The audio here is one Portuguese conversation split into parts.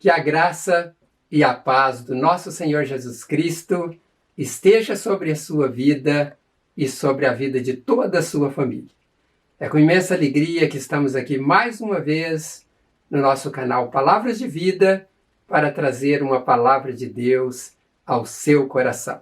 Que a graça e a paz do nosso Senhor Jesus Cristo esteja sobre a sua vida e sobre a vida de toda a sua família. É com imensa alegria que estamos aqui mais uma vez no nosso canal Palavras de Vida para trazer uma palavra de Deus ao seu coração.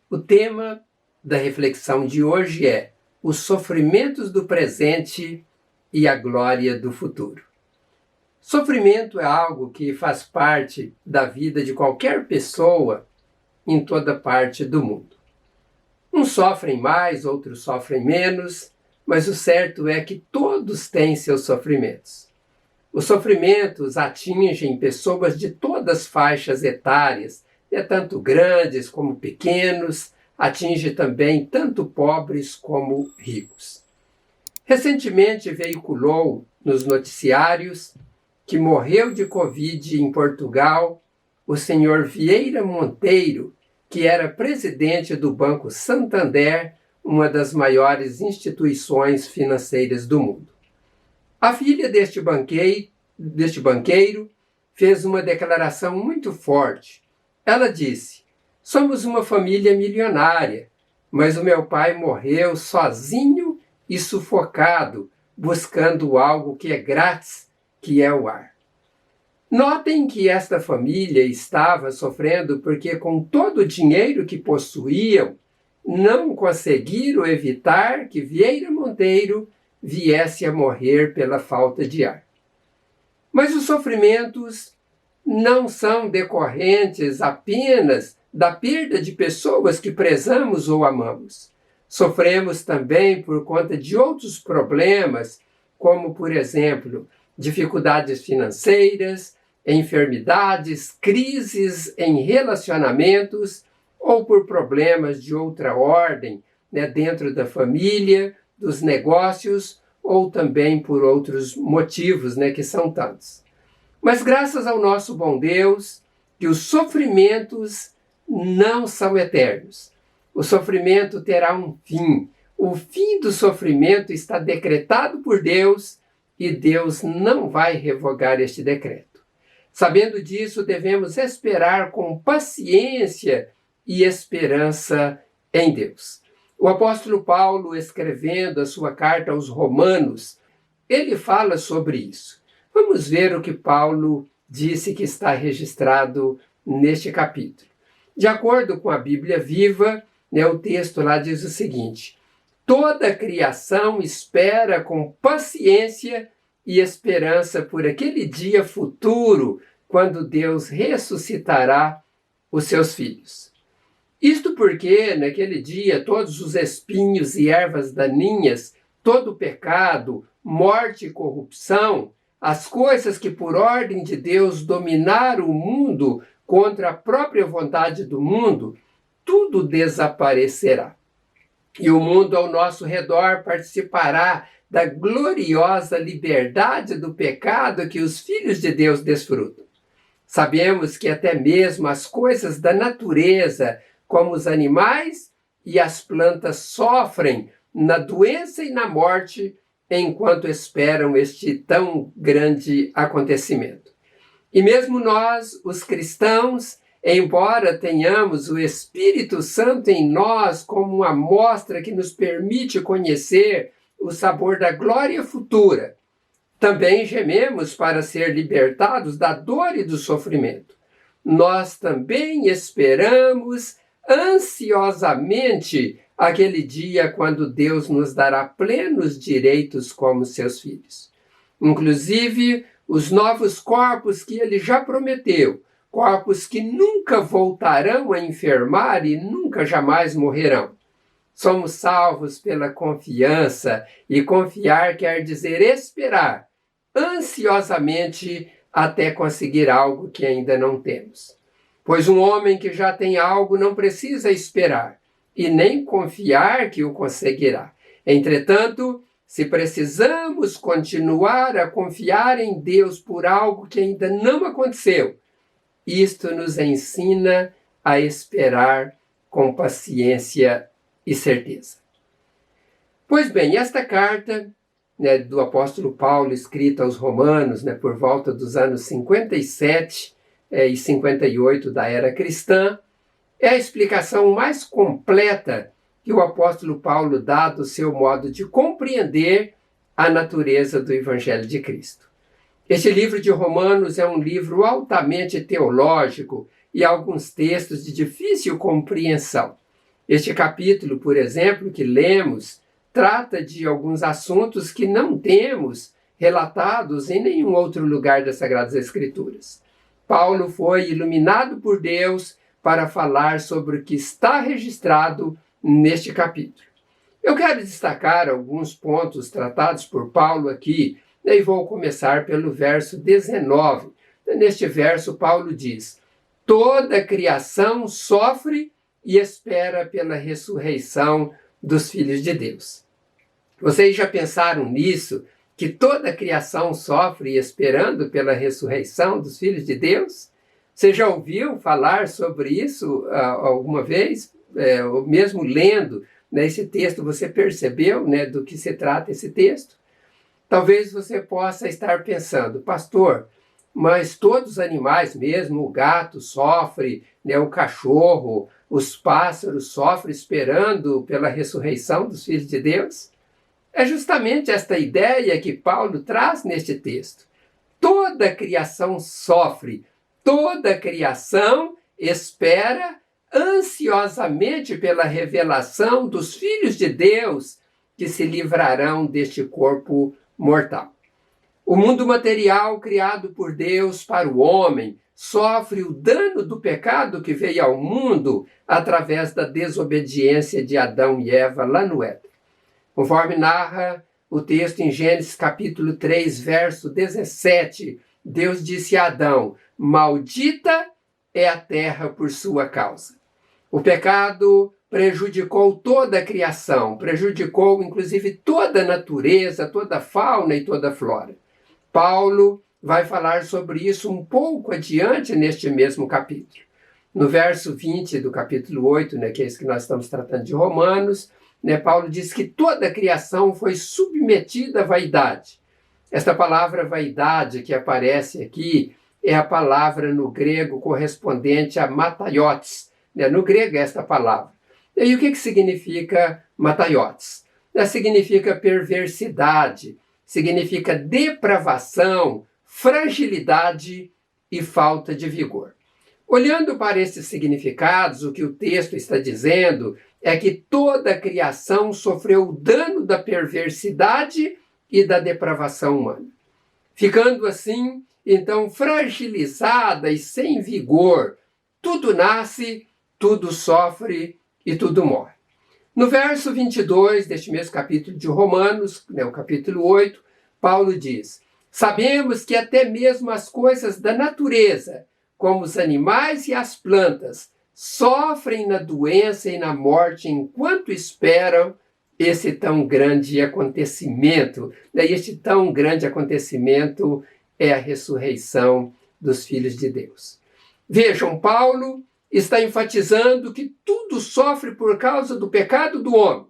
O tema da reflexão de hoje é os sofrimentos do presente e a glória do futuro. Sofrimento é algo que faz parte da vida de qualquer pessoa em toda parte do mundo. Uns sofrem mais, outros sofrem menos, mas o certo é que todos têm seus sofrimentos. Os sofrimentos atingem pessoas de todas as faixas etárias, tanto grandes como pequenos, atinge também tanto pobres como ricos. Recentemente veiculou nos noticiários que morreu de Covid em Portugal o senhor Vieira Monteiro, que era presidente do Banco Santander, uma das maiores instituições financeiras do mundo. A filha deste banqueiro fez uma declaração muito forte. Ela disse: "Somos uma família milionária, mas o meu pai morreu sozinho e sufocado, buscando algo que é grátis, que é o ar." Notem que esta família estava sofrendo porque, com todo o dinheiro que possuíam, não conseguiram evitar que Vieira Monteiro viesse a morrer pela falta de ar. Mas os sofrimentos não são decorrentes apenas da perda de pessoas que prezamos ou amamos. Sofremos também por conta de outros problemas, como, por exemplo, dificuldades financeiras, enfermidades, crises em relacionamentos ou por problemas de outra ordem, dentro da família, dos negócios ou também por outros motivos, que são tantos. Mas graças ao nosso bom Deus, que os sofrimentos não são eternos. O sofrimento terá um fim. O fim do sofrimento está decretado por Deus e Deus não vai revogar este decreto. Sabendo disso, devemos esperar com paciência e esperança em Deus. O apóstolo Paulo, escrevendo a sua carta aos Romanos, ele fala sobre isso. Vamos ver o que Paulo disse que está registrado neste capítulo. De acordo com a Bíblia Viva, o texto lá diz o seguinte: "Toda a criação espera com paciência e esperança por aquele dia futuro, quando Deus ressuscitará os seus filhos." Isto porque, naquele dia, todos os espinhos e ervas daninhas, todo o pecado, morte e corrupção, as coisas que por ordem de Deus dominaram o mundo contra a própria vontade do mundo, tudo desaparecerá. E o mundo ao nosso redor participará da gloriosa liberdade do pecado que os filhos de Deus desfrutam. Sabemos que até mesmo as coisas da natureza, como os animais e as plantas, sofrem na doença e na morte enquanto esperam este tão grande acontecimento. E mesmo nós, os cristãos, embora tenhamos o Espírito Santo em nós como uma amostra que nos permite conhecer o sabor da glória futura, também gememos para ser libertados da dor e do sofrimento. Nós também esperamos ansiosamente aquele dia quando Deus nos dará plenos direitos como seus filhos. Inclusive, os novos corpos que Ele já prometeu, corpos que nunca voltarão a enfermar e nunca jamais morrerão. Somos salvos pela confiança, e confiar quer dizer esperar ansiosamente até conseguir algo que ainda não temos. Pois um homem que já tem algo não precisa esperar e nem confiar que o conseguirá. Entretanto, se precisamos continuar a confiar em Deus por algo que ainda não aconteceu, isto nos ensina a esperar com paciência e certeza. Pois bem, esta carta, né, do apóstolo Paulo, escrita aos Romanos, né, por volta dos anos 57 e 58 da era cristã, é a explicação mais completa que o apóstolo Paulo dá do seu modo de compreender a natureza do Evangelho de Cristo. Este livro de Romanos é um livro altamente teológico e alguns textos de difícil compreensão. Este capítulo, por exemplo, que lemos, trata de alguns assuntos que não temos relatados em nenhum outro lugar das Sagradas Escrituras. Paulo foi iluminado por Deus para falar sobre o que está registrado neste capítulo. Eu quero destacar alguns pontos tratados por Paulo aqui, e vou começar pelo verso 19. Neste verso, Paulo diz: toda a criação sofre e espera pela ressurreição dos filhos de Deus. Vocês já pensaram nisso? Que toda a criação sofre esperando pela ressurreição dos filhos de Deus? Você já ouviu falar sobre isso alguma vez? Ou mesmo lendo esse texto, você percebeu do que se trata esse texto? Talvez você possa estar pensando, pastor, mas todos os animais mesmo, o gato sofre, o cachorro, os pássaros sofrem esperando pela ressurreição dos filhos de Deus? É justamente esta ideia que Paulo traz neste texto. Toda a criação sofre, toda a criação espera ansiosamente pela revelação dos filhos de Deus que se livrarão deste corpo mortal. O mundo material criado por Deus para o homem sofre o dano do pecado que veio ao mundo através da desobediência de Adão e Eva lá no Éden. Conforme narra o texto em Gênesis capítulo 3, verso 17, Deus disse a Adão: maldita é a terra por sua causa. O pecado prejudicou toda a criação, prejudicou inclusive toda a natureza, toda a fauna e toda a flora. Paulo vai falar sobre isso um pouco adiante neste mesmo capítulo. No verso 20 do capítulo 8, que é esse que nós estamos tratando de Romanos, Paulo diz que toda a criação foi submetida à vaidade. Esta palavra vaidade que aparece aqui é a palavra no grego correspondente a mataiotes. No grego é esta palavra. E o que significa mataiotes? Significa perversidade, significa depravação, fragilidade e falta de vigor. Olhando para esses significados, o que o texto está dizendo é que toda a criação sofreu o dano da perversidade e da depravação humana. Ficando assim, então, fragilizada e sem vigor, tudo nasce, tudo sofre e tudo morre. No verso 22 deste mesmo capítulo de Romanos, o capítulo 8, Paulo diz: sabemos que até mesmo as coisas da natureza, como os animais e as plantas, sofrem na doença e na morte enquanto esperam esse tão grande acontecimento. E este tão grande acontecimento é a ressurreição dos filhos de Deus. Vejam, Paulo está enfatizando que tudo sofre por causa do pecado do homem.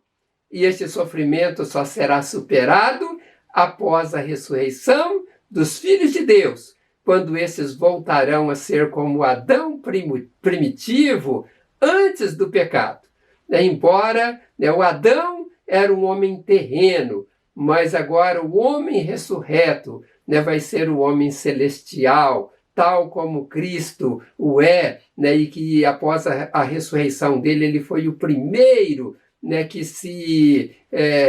E este sofrimento só será superado após a ressurreição dos filhos de Deus, quando esses voltarão a ser como Adão primitivo antes do pecado. Embora o Adão era um homem terreno, mas agora o homem ressurreto vai ser o homem celestial, tal como Cristo o é, e que após a ressurreição dele, ele foi o primeiro que se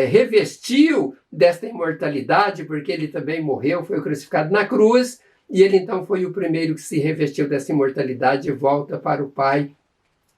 revestiu desta imortalidade, porque ele também morreu, foi crucificado na cruz, e ele então foi o primeiro que se revestiu dessa imortalidade e volta para o Pai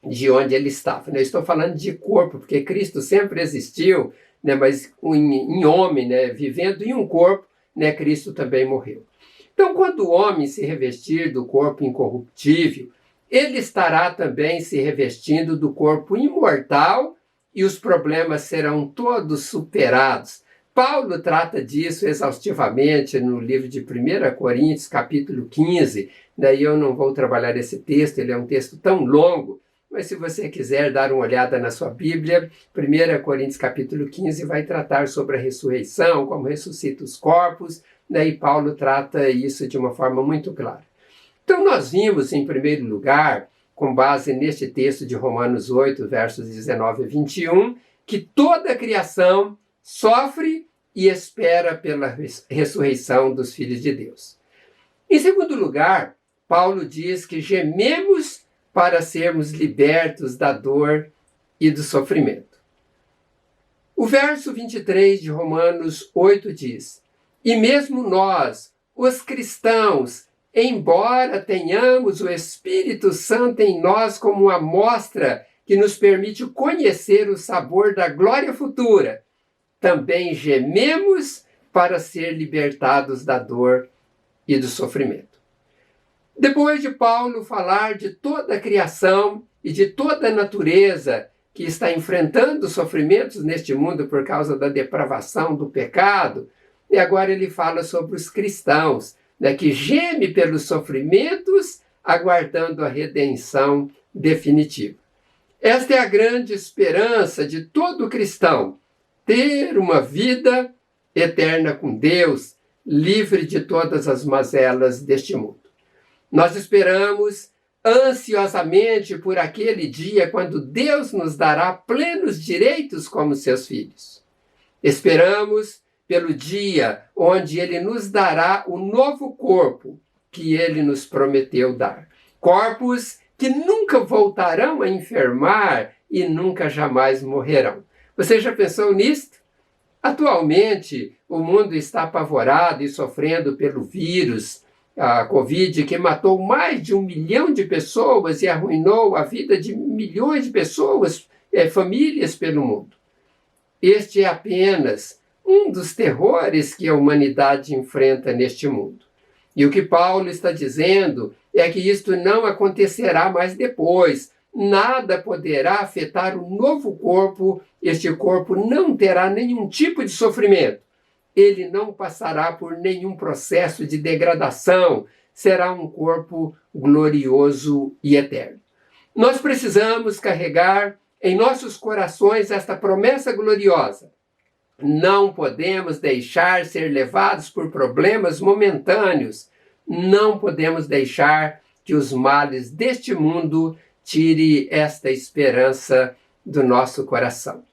de onde ele estava. Eu estou falando de corpo, porque Cristo sempre existiu, mas em homem, vivendo em um corpo, Cristo também morreu. Então, quando o homem se revestir do corpo incorruptível, ele estará também se revestindo do corpo imortal e os problemas serão todos superados. Paulo trata disso exaustivamente no livro de 1 Coríntios, capítulo 15. Daí eu não vou trabalhar esse texto, ele é um texto tão longo, mas se você quiser dar uma olhada na sua Bíblia, 1 Coríntios capítulo 15 vai tratar sobre a ressurreição, como ressuscita os corpos, e Paulo trata isso de uma forma muito clara. Então nós vimos, em primeiro lugar, com base neste texto de Romanos 8, versos 19 a 21, que toda a criação sofre e espera pela ressurreição dos filhos de Deus. Em segundo lugar, Paulo diz que gememos para sermos libertos da dor e do sofrimento. O verso 23 de Romanos 8 diz: E mesmo nós, os cristãos, embora tenhamos o Espírito Santo em nós como uma amostra que nos permite conhecer o sabor da glória futura, também gememos para ser libertados da dor e do sofrimento. Depois de Paulo falar de toda a criação e de toda a natureza que está enfrentando sofrimentos neste mundo por causa da depravação, do pecado, e agora ele fala sobre os cristãos, que geme pelos sofrimentos, aguardando a redenção definitiva. Esta é a grande esperança de todo cristão, ter uma vida eterna com Deus, livre de todas as mazelas deste mundo. Nós esperamos ansiosamente por aquele dia quando Deus nos dará plenos direitos como seus filhos. Esperamos pelo dia onde Ele nos dará o novo corpo que Ele nos prometeu dar. Corpos que nunca voltarão a enfermar e nunca jamais morrerão. Você já pensou nisto? Atualmente, o mundo está apavorado e sofrendo pelo vírus, a Covid, que matou mais de 1 milhão de pessoas e arruinou a vida de milhões de pessoas, famílias pelo mundo. Este é apenas um dos terrores que a humanidade enfrenta neste mundo. E o que Paulo está dizendo é que isto não acontecerá mais depois. Nada poderá afetar o novo corpo. Este corpo não terá nenhum tipo de sofrimento. Ele não passará por nenhum processo de degradação. Será um corpo glorioso e eterno. Nós precisamos carregar em nossos corações esta promessa gloriosa. Não podemos deixar ser levados por problemas momentâneos. Não podemos deixar que os males deste mundo tire esta esperança do nosso coração.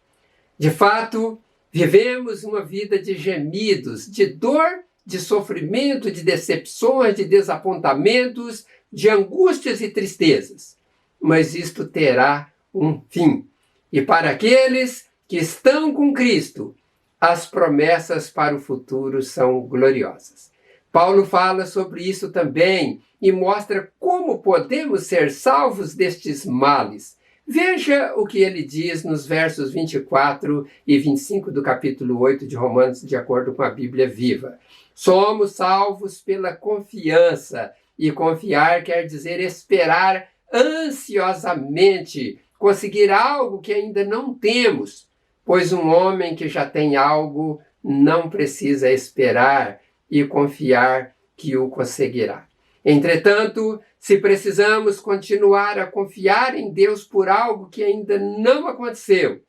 De fato, vivemos uma vida de gemidos, de dor, de sofrimento, de decepções, de desapontamentos, de angústias e tristezas. Mas isto terá um fim. E para aqueles que estão com Cristo, as promessas para o futuro são gloriosas. Paulo fala sobre isso também e mostra como podemos ser salvos destes males. Veja o que ele diz nos versos 24 e 25 do capítulo 8 de Romanos, de acordo com a Bíblia Viva. Somos salvos pela confiança, e confiar quer dizer esperar ansiosamente, conseguir algo que ainda não temos, pois um homem que já tem algo não precisa esperar e confiar que o conseguirá. Entretanto, se precisamos continuar a confiar em Deus por algo que ainda não aconteceu,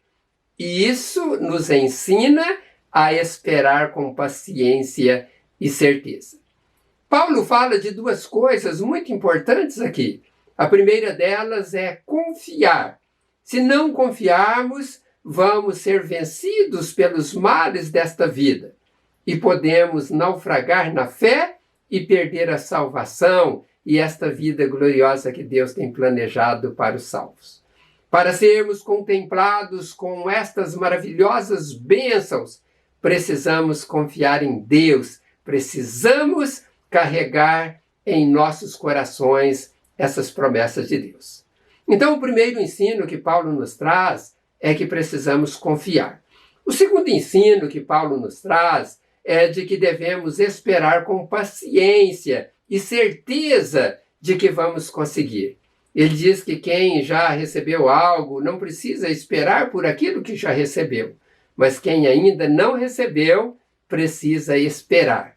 isso nos ensina a esperar com paciência e certeza. Paulo fala de duas coisas muito importantes aqui. A primeira delas é confiar. Se não confiarmos, vamos ser vencidos pelos males desta vida e podemos naufragar na fé e perder a salvação e esta vida gloriosa que Deus tem planejado para os salvos. Para sermos contemplados com estas maravilhosas bênçãos, precisamos confiar em Deus, precisamos carregar em nossos corações essas promessas de Deus. Então, o primeiro ensino que Paulo nos traz é que precisamos confiar. O segundo ensino que Paulo nos traz é de que devemos esperar com paciência e certeza de que vamos conseguir. Ele diz que quem já recebeu algo não precisa esperar por aquilo que já recebeu, mas quem ainda não recebeu precisa esperar.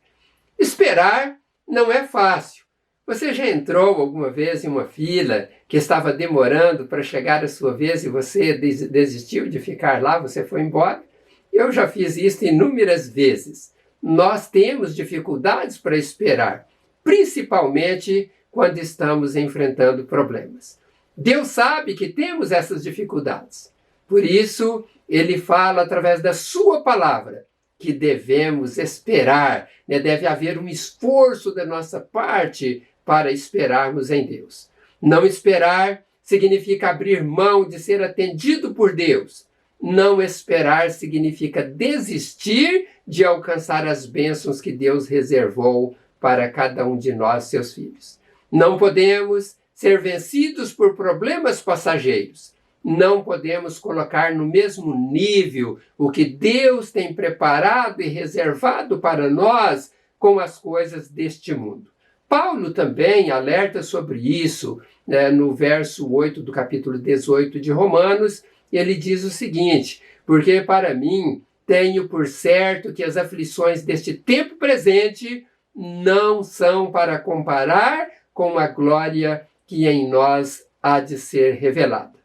Esperar não é fácil, Você já entrou alguma vez em uma fila que estava demorando para chegar a sua vez e você desistiu de ficar lá, você foi embora? Eu já fiz isso inúmeras vezes. Nós temos dificuldades para esperar, principalmente quando estamos enfrentando problemas. Deus sabe que temos essas dificuldades. Por isso, Ele fala através da sua palavra que devemos esperar, né? Deve haver um esforço da nossa parte para esperarmos em Deus. Não esperar significa abrir mão de ser atendido por Deus. Não esperar significa desistir de alcançar as bênçãos que Deus reservou para cada um de nós, seus filhos. Não podemos ser vencidos por problemas passageiros. Não podemos colocar no mesmo nível o que Deus tem preparado e reservado para nós com as coisas deste mundo. Paulo também alerta sobre isso, né, no verso 8 do capítulo 18 de Romanos. Ele diz o seguinte: porque para mim tenho por certo que as aflições deste tempo presente não são para comparar com a glória que em nós há de ser revelada.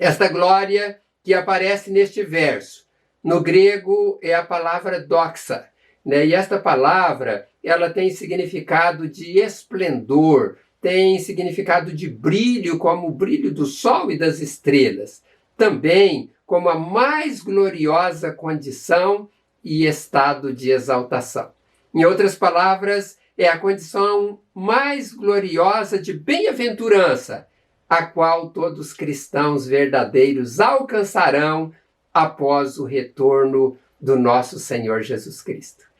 Esta glória que aparece neste verso, no grego é a palavra doxa, né? E esta palavra, ela tem significado de esplendor, tem significado de brilho, como o brilho do sol e das estrelas. Também como a mais gloriosa condição e estado de exaltação. Em outras palavras, é a condição mais gloriosa de bem-aventurança, a qual todos os cristãos verdadeiros alcançarão após o retorno do nosso Senhor Jesus Cristo.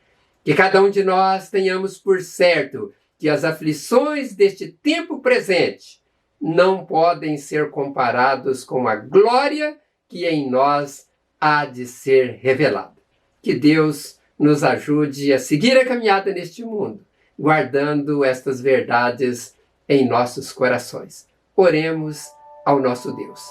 Que cada um de nós tenhamos por certo que as aflições deste tempo presente não podem ser comparados com a glória que em nós há de ser revelada. Que Deus nos ajude a seguir a caminhada neste mundo, guardando estas verdades em nossos corações. Oremos ao nosso Deus.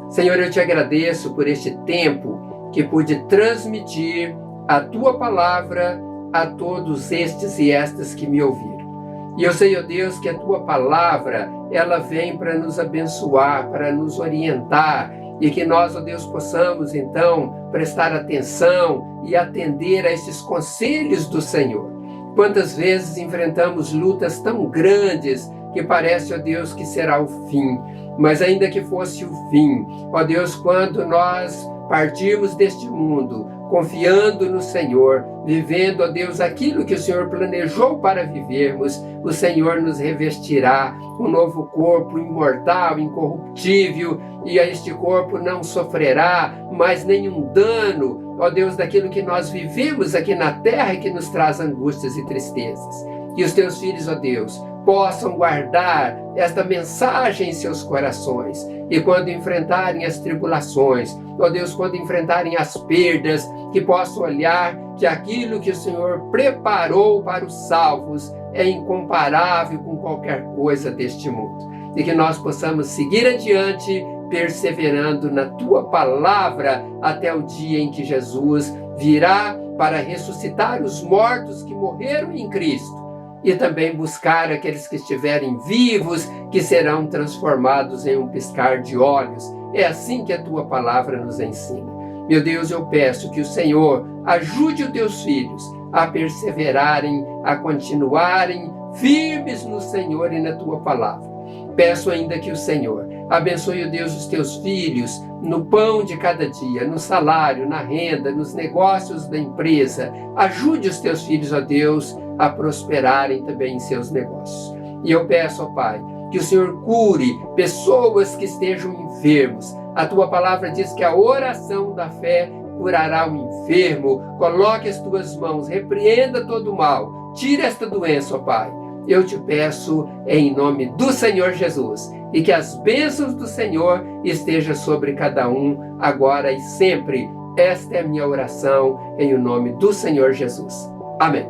Senhor, eu te agradeço por este tempo que pude transmitir a tua palavra a todos estes e estas que me ouviram. E eu sei, ó Deus, que a tua palavra, ela vem para nos abençoar, para nos orientar, e que nós, ó Deus, possamos então prestar atenção e atender a esses conselhos do Senhor. Quantas vezes enfrentamos lutas tão grandes que parece, ó Deus, que será o fim. Mas ainda que fosse o fim, ó Deus, quando nós partirmos deste mundo, confiando no Senhor, vivendo, ó Deus, aquilo que o Senhor planejou para vivermos, o Senhor nos revestirá um novo corpo imortal, incorruptível, e a este corpo não sofrerá mais nenhum dano, ó Deus, daquilo que nós vivemos aqui na terra e que nos traz angústias e tristezas. Que os teus filhos, ó Deus, possam guardar esta mensagem em seus corações. E quando enfrentarem as tribulações, ó Deus, quando enfrentarem as perdas, que possam olhar que aquilo que o Senhor preparou para os salvos é incomparável com qualquer coisa deste mundo. E que nós possamos seguir adiante, perseverando na tua palavra até o dia em que Jesus virá para ressuscitar os mortos que morreram em Cristo. E também buscar aqueles que estiverem vivos, que serão transformados em um piscar de olhos. É assim que a tua palavra nos ensina. Meu Deus, eu peço que o Senhor ajude os teus filhos a perseverarem, a continuarem firmes no Senhor e na tua palavra. Peço ainda que o Senhor abençoe, ó Deus, os teus filhos no pão de cada dia, no salário, na renda, nos negócios da empresa. Ajude os teus filhos, ó Deus, a prosperarem também em seus negócios. E eu peço, ó Pai, que o Senhor cure pessoas que estejam enfermos. A tua palavra diz que a oração da fé curará o enfermo. Coloque as tuas mãos, repreenda todo o mal, tira esta doença, ó Pai. Eu te peço em nome do Senhor Jesus, e que as bênçãos do Senhor estejam sobre cada um, agora e sempre. Esta é a minha oração em nome do Senhor Jesus. Amém.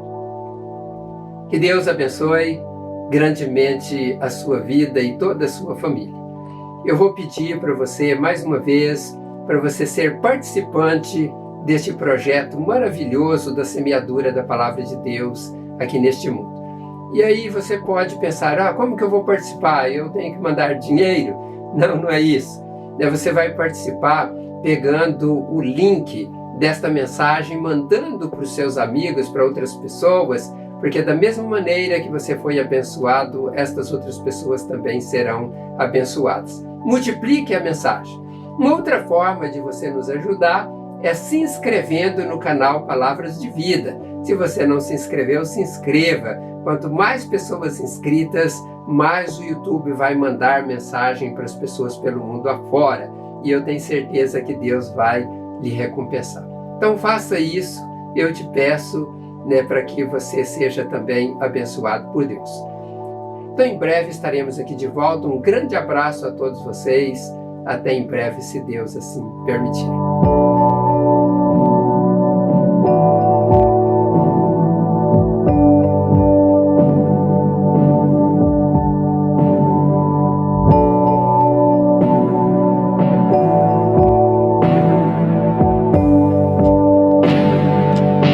Que Deus abençoe grandemente a sua vida e toda a sua família. Eu vou pedir para você, mais uma vez, para você ser participante deste projeto maravilhoso da semeadura da Palavra de Deus aqui neste mundo. E aí você pode pensar, como que eu vou participar? Eu tenho que mandar dinheiro? Não, não é isso. Você vai participar pegando o link desta mensagem, mandando para os seus amigos, para outras pessoas, porque da mesma maneira que você foi abençoado, estas outras pessoas também serão abençoadas. Multiplique a mensagem. Uma outra forma de você nos ajudar é se inscrevendo no canal Palavras de Vida. Se você não se inscreveu, se inscreva. Quanto mais pessoas inscritas, mais o YouTube vai mandar mensagem para as pessoas pelo mundo afora. E eu tenho certeza que Deus vai lhe recompensar. Então faça isso, eu te peço, para que você seja também abençoado por Deus. Então em breve estaremos aqui de volta. Um grande abraço a todos vocês. Até em breve, se Deus assim permitir.